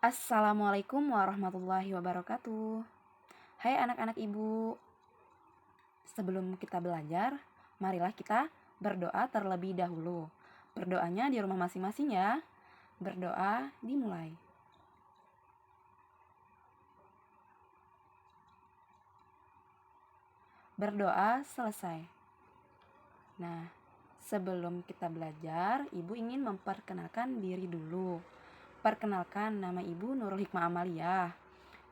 Assalamualaikum warahmatullahi wabarakatuh. Hai anak-anak ibu, sebelum kita belajar, marilah kita berdoa terlebih dahulu. Berdoanya di rumah masing-masing ya. Berdoa dimulai. Berdoa selesai. Nah, sebelum kita belajar, ibu ingin memperkenalkan diri dulu. Perkenalkan, nama ibu Nurul Hikmah Amalia.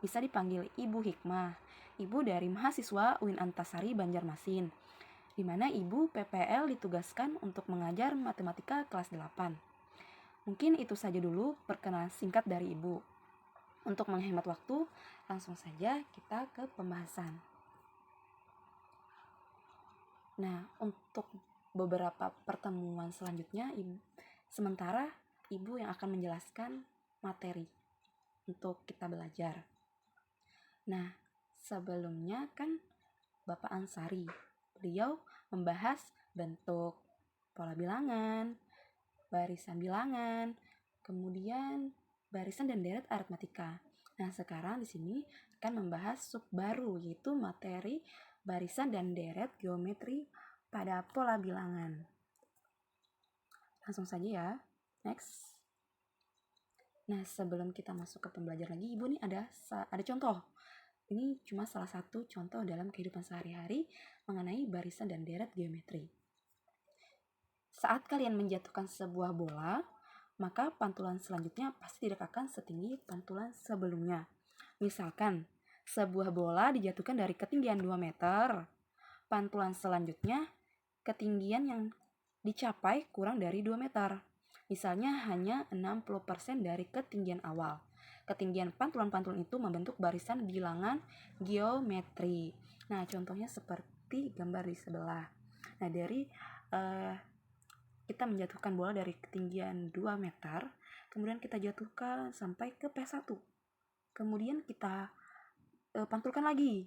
Bisa dipanggil Ibu Hikmah. Ibu dari mahasiswa UIN Antasari Banjarmasin, di mana ibu PPL ditugaskan untuk mengajar matematika kelas 8. Mungkin itu saja dulu perkenalan singkat dari ibu. Untuk menghemat waktu, langsung saja kita ke pembahasan. Nah, untuk beberapa pertemuan selanjutnya, sementara ibu yang akan menjelaskan materi untuk kita belajar. Nah, sebelumnya kan Bapak Ansari, beliau membahas bentuk pola bilangan, barisan bilangan, kemudian barisan dan deret aritmatika. Nah, sekarang di sini akan membahas sub baru, yaitu materi barisan dan deret geometri pada pola bilangan. Langsung saja ya. Next. Nah, sebelum kita masuk ke pembelajaran lagi, ibu nih ada contoh. Ini cuma salah satu contoh dalam kehidupan sehari-hari mengenai barisan dan deret geometri. Saat kalian menjatuhkan sebuah bola, maka pantulan selanjutnya pasti tidak akan setinggi pantulan sebelumnya. Misalkan, sebuah bola dijatuhkan dari ketinggian 2 meter. Pantulan selanjutnya, ketinggian yang dicapai kurang dari 2 meter. Misalnya hanya 60% dari ketinggian awal. Ketinggian pantulan-pantulan itu membentuk barisan bilangan geometri. Nah, contohnya seperti gambar di sebelah. Nah, dari kita menjatuhkan bola dari ketinggian 2 meter, kemudian kita jatuhkan sampai ke P1. Kemudian kita pantulkan lagi.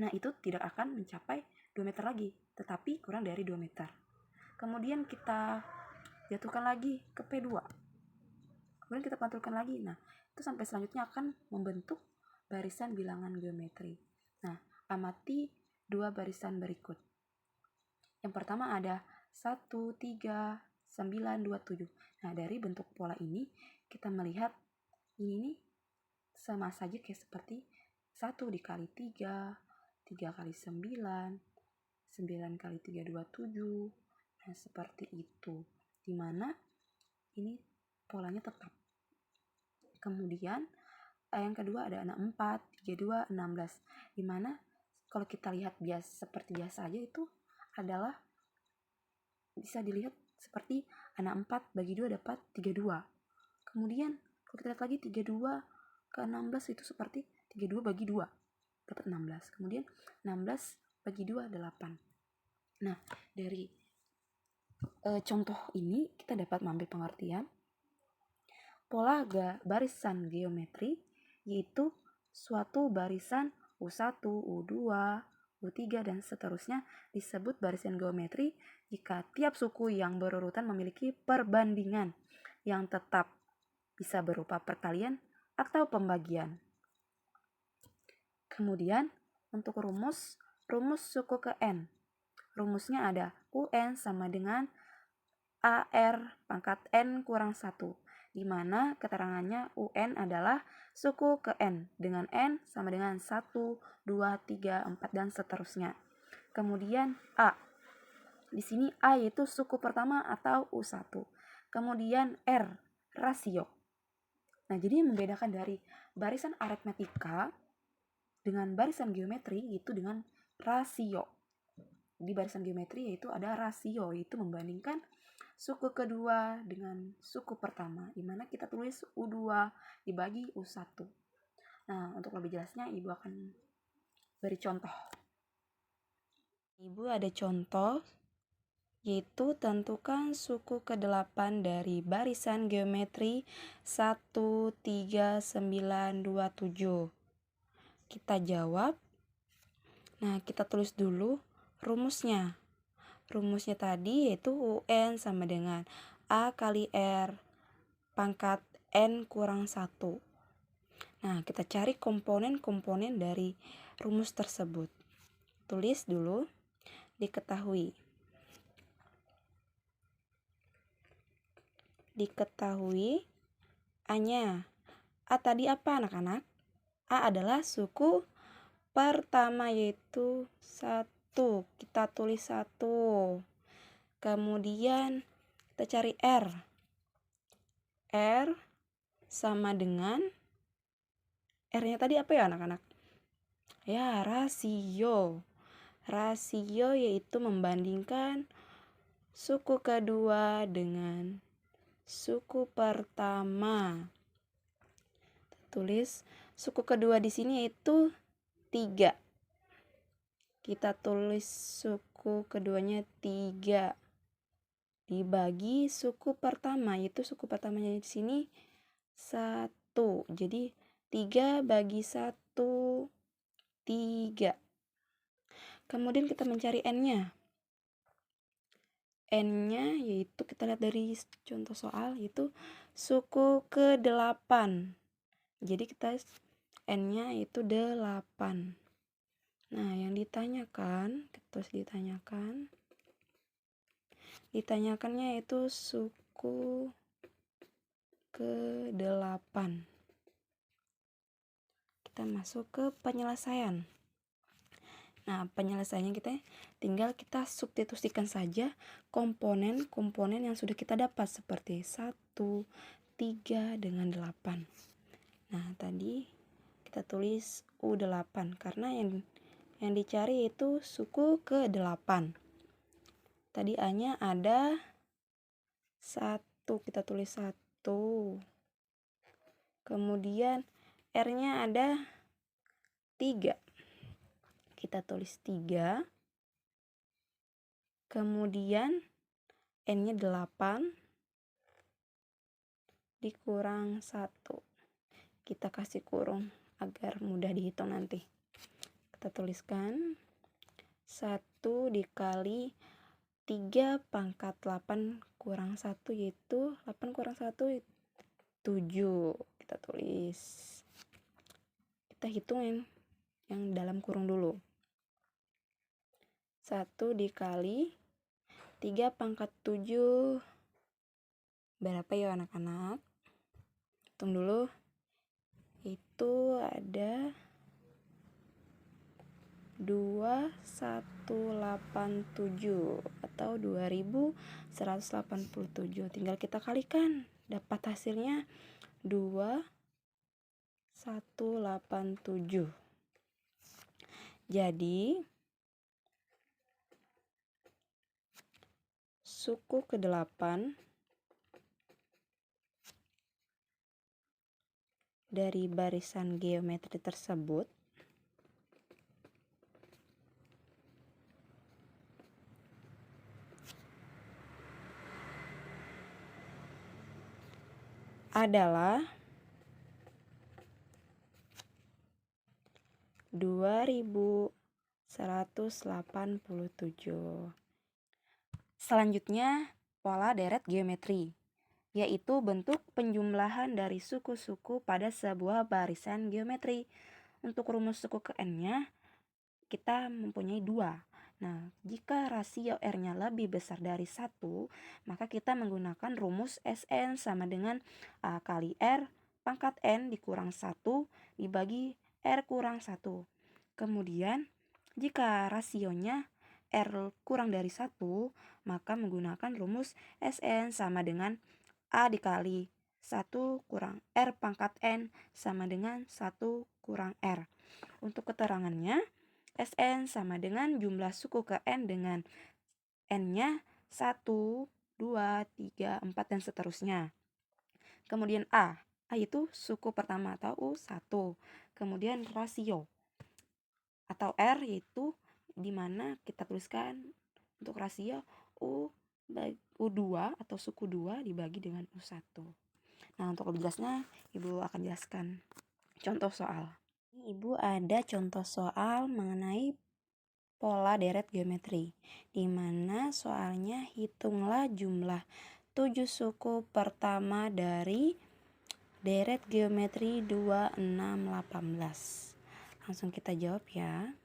Nah, itu tidak akan mencapai 2 meter lagi, tetapi kurang dari 2 meter. Kemudian kita jatuhkan lagi ke P2. Kemudian kita pantulkan lagi. Nah, itu sampai selanjutnya akan membentuk barisan bilangan geometri. Nah, amati dua barisan berikut. Yang pertama ada 1, 3, 9, 2, 7. Nah, dari bentuk pola ini kita melihat ini sama saja kayak seperti 1 dikali 3, 3 kali 9, 9 kali 3, 27. Nah, seperti itu. Dimana ini polanya tetap. Kemudian yang kedua ada 64, 32, 16. Dimana kalau kita lihat seperti biasa aja itu adalah bisa dilihat seperti anak 4 bagi 2 dapat 32. Kemudian kalau kita lihat lagi 32 ke 16 itu seperti 32 bagi 2 dapat 16. Kemudian 16 bagi 2 8. Nah, dari contoh ini kita dapat mengambil pengertian pola barisan geometri yaitu suatu barisan U1, U2, U3 dan seterusnya disebut barisan geometri jika tiap suku yang berurutan memiliki perbandingan yang tetap, bisa berupa perkalian atau pembagian. Kemudian untuk rumus suku ke N. Rumusnya ada UN sama dengan AR pangkat N kurang 1, di mana keterangannya UN adalah suku ke N, dengan N sama dengan 1, 2, 3, 4, dan seterusnya. Kemudian A. Di sini A yaitu suku pertama atau U1. Kemudian R, rasio. Nah, jadi yang membedakan dari barisan aritmatika dengan barisan geometri itu dengan rasio. Di barisan geometri yaitu ada rasio, yaitu membandingkan suku kedua dengan suku pertama, di mana kita tulis U2 dibagi U1. Nah, untuk lebih jelasnya Ibu akan beri contoh. Ibu ada contoh, yaitu tentukan suku ke-8 dari barisan geometri 1, 3, 9, 2, 7. Kita jawab. Nah, kita tulis dulu rumusnya. Rumusnya tadi yaitu UN sama dengan A kali R pangkat N kurang 1. Nah, kita cari komponen-komponen dari rumus tersebut. Tulis dulu, diketahui. Diketahui A-nya. A tadi apa anak-anak? A adalah suku pertama yaitu 1. Kita tulis 1. Kemudian kita cari R. R sama dengan R-nya tadi apa ya anak-anak? Ya, rasio. Rasio yaitu membandingkan suku kedua dengan suku pertama. Tulis suku kedua di sini yaitu 3. Kita tulis suku keduanya 3 dibagi suku pertama, yaitu suku pertamanya di sini 1. Jadi 3 bagi 1, 3. Kemudian kita mencari N-nya. N-nya yaitu kita lihat dari contoh soal, yaitu suku ke-8. Jadi kita N-nya itu 8. Nah, yang ditanyakan, terus ditanyakannya itu suku ke-8. Kita masuk ke penyelesaian. Nah, penyelesaiannya tinggal kita substitusikan saja komponen-komponen yang sudah kita dapat seperti 1, 3 dengan 8. Nah, tadi kita tulis U8 karena yang dicari itu suku ke-8. Tadi A-nya ada 1, kita tulis 1. Kemudian R-nya ada 3. Kita tulis 3. Kemudian N-nya 8 dikurang 1. Kita kasih kurung agar mudah dihitung nanti. Kita tuliskan 1 dikali 3 pangkat 8 kurang 1 yaitu 8 kurang 1 7. Kita tulis. Kita hitungin yang dalam kurung dulu. 1 dikali 3 pangkat 7 berapa ya anak-anak? Hitung dulu. Itu ada 2187 atau 2187. Tinggal kita kalikan, dapat hasilnya 2187. Jadi suku ke-8 dari barisan geometri tersebut adalah 2187. Selanjutnya, pola deret geometri, yaitu bentuk penjumlahan dari suku-suku pada sebuah barisan geometri. Untuk rumus suku ke N-nya, kita mempunyai 2. Nah, jika rasio R-nya lebih besar dari 1, maka kita menggunakan rumus Sn sama dengan A kali R pangkat N dikurang 1 dibagi R kurang 1. Kemudian, jika rasionya R kurang dari 1, maka menggunakan rumus Sn sama dengan A dikali 1 kurang R pangkat N sama dengan 1 kurang R. Untuk keterangannya, Sn sama dengan jumlah suku ke N dengan N-nya 1, 2, 3, 4, dan seterusnya. Kemudian A itu suku pertama atau U1. Kemudian rasio atau R yaitu dimana kita tuliskan untuk rasio U2 atau suku 2 dibagi dengan U1. Nah, untuk lebih jelasnya Ibu akan jelaskan contoh soal. Ibu ada contoh soal mengenai pola deret geometri, di mana soalnya hitunglah jumlah 7 suku pertama dari Deret geometri 2, 6, 18. Langsung kita jawab ya.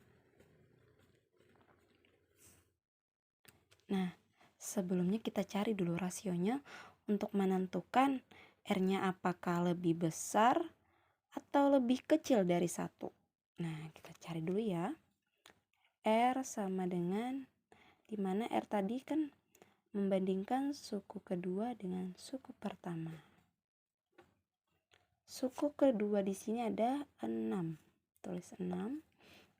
Nah, sebelumnya kita cari dulu rasionya untuk menentukan R-nya apakah lebih besar atau lebih kecil dari 1. Nah, kita cari dulu ya. R sama dengan, dimana R tadi kan membandingkan suku kedua dengan suku pertama. Suku kedua di sini ada 6. Tulis 6.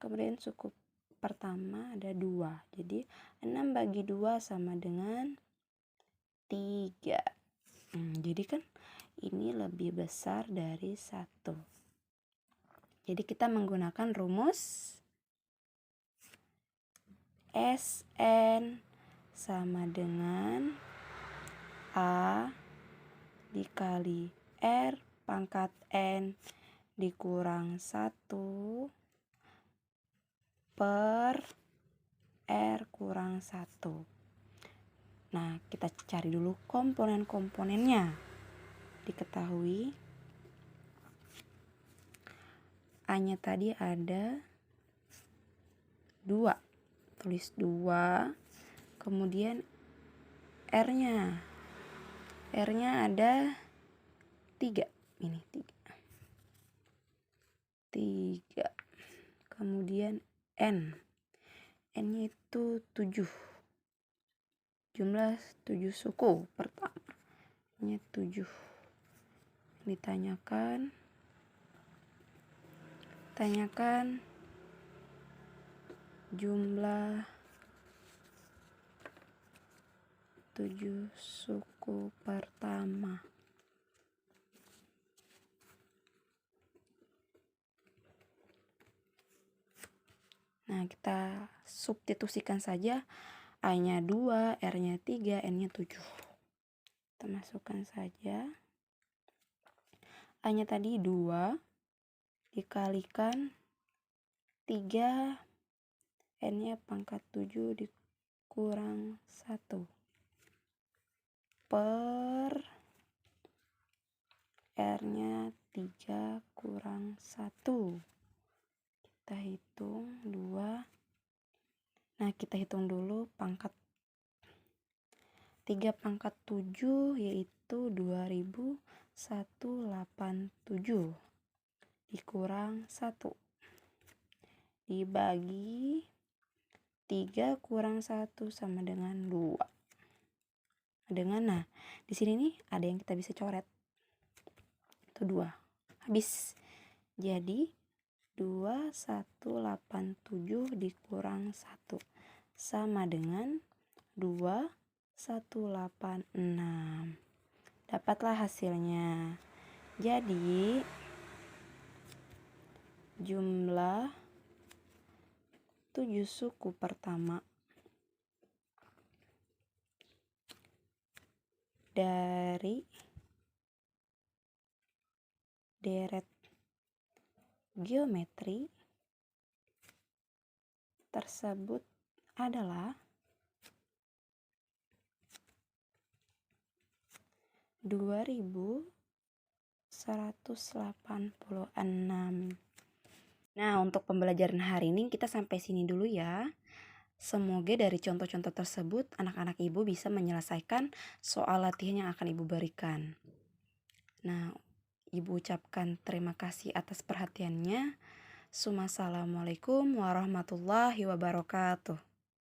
Kemudian suku pertama ada 2. Jadi 6 bagi 2 sama dengan 3. Jadi kan ini lebih besar dari 1. Jadi kita menggunakan rumus Sn sama dengan A dikali R pangkat N dikurang 1 per R kurang 1. Nah, kita cari dulu komponen-komponennya. Diketahui A-nya tadi ada 2. Tulis 2. Kemudian R-nya ada 3. Ini 3. Kemudian N-nya itu 7. Jumlah 7 suku pertama. Ini 7. Ditanyakan jumlah 7 suku pertama. Nah, kita substitusikan saja. A-nya 2, R-nya 3, N-nya 7. Kita masukkan saja. A-nya tadi 2 dikalikan 3, N-nya pangkat 7 dikurang 1 per R-nya 3 kurang 1. Kita hitung 2. Nah, kita hitung dulu pangkat 3 pangkat 7 yaitu 2187 dikurang 1 dibagi 3 kurang 1 sama dengan 2. Nah, di sini nih ada yang kita bisa coret. Itu 2. Habis. Jadi 2187 dikurang 1 sama dengan 2186. Dapatlah hasilnya. Jadi jumlah 7 suku pertama dari deret geometri tersebut adalah 2186. Nah, untuk pembelajaran hari ini kita sampai sini dulu ya. Semoga dari contoh-contoh tersebut anak-anak ibu bisa menyelesaikan soal latihan yang akan ibu berikan. Nah, ibu ucapkan terima kasih atas perhatiannya. Assalamualaikum warahmatullahi wabarakatuh.